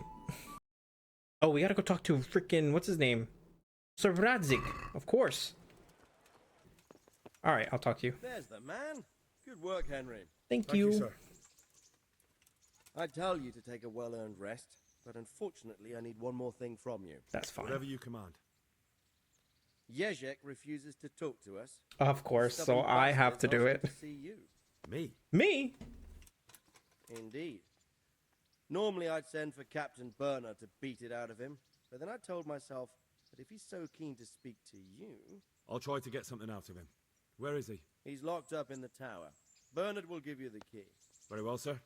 Oh, we gotta go talk to freaking, what's his name? Sir Radzik, of course. Alright, I'll talk to you. There's the man. Good work, Henry. Thank you. Sir. I tell you to take a well-earned rest, but unfortunately I need one more thing from you. That's fine. Whatever you command. Jezek refuses to talk to us. Of course, so Stubborn I have to bastard do asks it. to see you. Me? Me? Indeed. Normally I'd send for Captain Bernard to beat it out of him, but then I told myself that if he's so keen to speak to you... I'll try to get something out of him. Where is he? He's locked up in the tower. Bernard will give you the key. Very well, sir.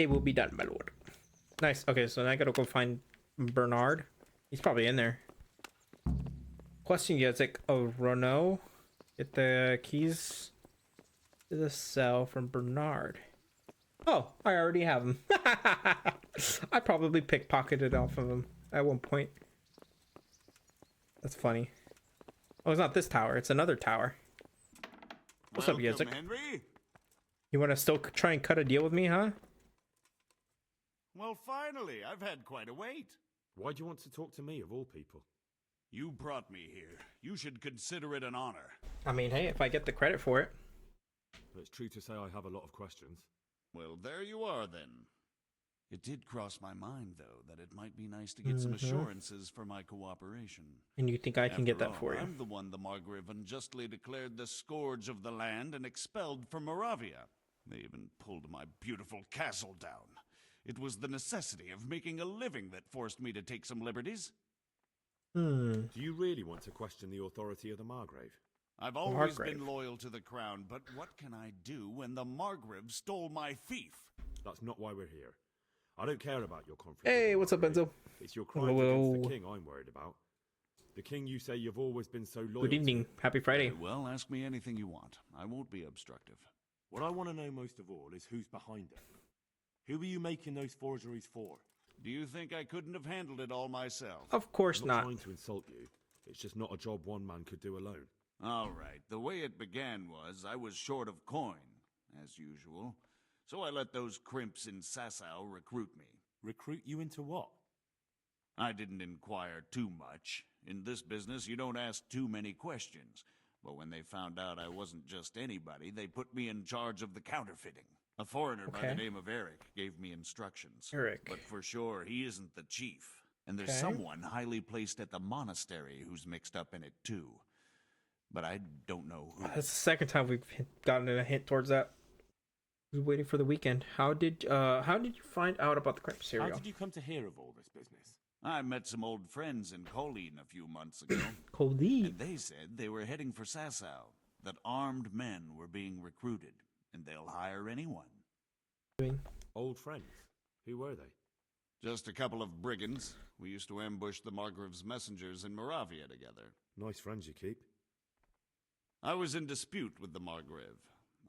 It will be done, my lord. Nice. Okay, so now I gotta go find Bernard. He's probably in there. Question you, it's like, oh, Renault. Get the keys to the cell from Bernard. Oh, I already have him. I probably pickpocketed off of him at one point. That's funny. Oh, it's not this tower. It's another tower. What's up, Yezek? Henry? You want to still try and cut a deal with me, huh? Well, finally, I've had quite a wait. Why do you want to talk to me, of all people? You brought me here. You should consider it an honor. I mean, hey, if I get the credit for it. It's true to say I have a lot of questions. Well, there you are, then. It did cross my mind, though, that it might be nice to get some assurances for my cooperation. And you think I can get that for you? I'm the one the Margrave unjustly declared the scourge of the land and expelled from Moravia. They even pulled my beautiful castle down. It was the necessity of making a living that forced me to take some liberties. Do you really want to question the authority of the Margrave? I've always been loyal to the crown, but what can I do when the Margrave stole my fief? That's not why we're here. I don't care about your conflict. Hey, what's up, Benzo? It's your crime against the king I'm worried about. The king you say you've always been so loyal Good evening. Happy Friday. Very well, ask me anything you want. I won't be obstructive. What I want to know most of all is who's behind it. Who are you making those forgeries for? Do you think I couldn't have handled it all myself? Of course I'm not. trying to insult you. It's just not a job one man could do alone. All right. The way it began was I was short of coin, as usual. So I let those crimps in Sasau recruit me. Recruit you into what? I didn't inquire too much. In this business, you don't ask too many questions. But when they found out I wasn't just anybody, they put me in charge of the counterfeiting. A foreigner by the name of Eric gave me instructions. Eric. But for sure, he isn't the chief. And there's someone highly placed at the monastery who's mixed up in it too. But I don't know who. That's the second time we've gotten a hint towards that. I was waiting for the weekend. How did you find out about the crepe cereal? How did you come to hear of all this business? I met some old friends in Colleen a few months ago. Colleen? And they said they were heading for Sasau, that armed men were being recruited, and they'll hire anyone. Old friends? Who were they? Just a couple of brigands. We used to ambush the Margrave's messengers in Moravia together. Nice friends you keep. I was in dispute with the Margrave.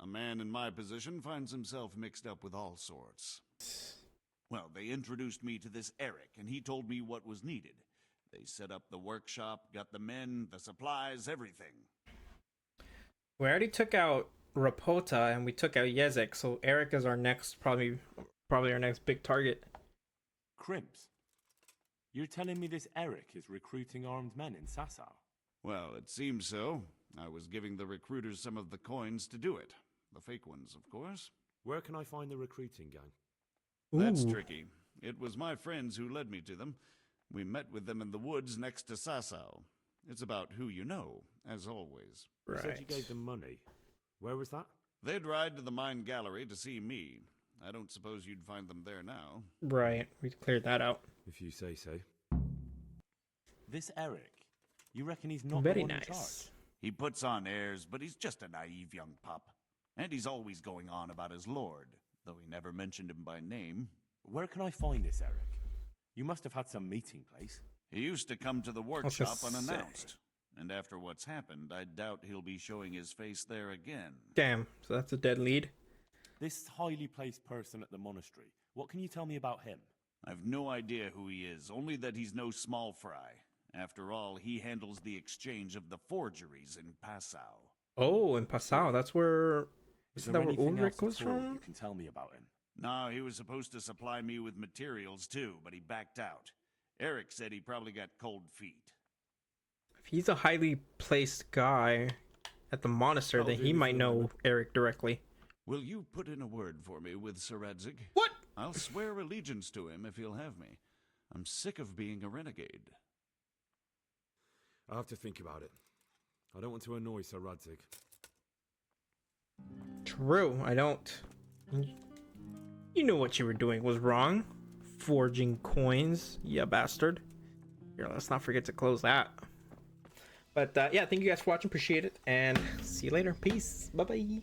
A man in my position finds himself mixed up with all sorts. Well, they introduced me to this Eric, and he told me what was needed. They set up the workshop, got the men, the supplies, everything. We already took out Rapota, and we took out Yezek, so Eric is our next, probably our next big target. Crimps? You're telling me this Eric is recruiting armed men in Sasau? Well, it seems so. I was giving the recruiters some of the coins to do it. The fake ones, of course. Where can I find the recruiting gang? That's tricky. It was my friends who led me to them. We met with them in the woods next to Sasau. It's about who you know, as always. You said you gave them money. Where was that? They'd ride to the mine gallery to see me. I don't suppose you'd find them there now. Right, we cleared that out. If you say so. This Eric, you reckon he's not very the one nice. in charge? He puts on airs, but he's just a naive young pup. And he's always going on about his lord, though he never mentioned him by name. Where can I find this Eric? You must have had some meeting place. He used to come to the workshop unannounced. And after what's happened, I doubt he'll be showing his face there again. Damn, so that's a dead lead. This highly placed person at the monastery, what can you tell me about him? I've no idea who he is, only that he's no small fry. After all, he handles the exchange of the forgeries in Passau. Oh, in Passau, that's where... Isn't that where Ulrich was from? You can tell me about him. No, he was supposed to supply me with materials too, but he backed out. Eric said he probably got cold feet. If he's a highly placed guy at the monastery, then he might know Eric directly. Will you put in a word for me with Sir Radzig? What? I'll swear allegiance to him if he'll have me. I'm sick of being a renegade. I'll have to think about it. I don't want to annoy Sir Radzig. True, I don't. You knew what you were doing was wrong. Forging coins, you bastard. Here, let's not forget to close that. But yeah, thank you guys for watching. Appreciate it. And see you later. Peace. Bye-bye.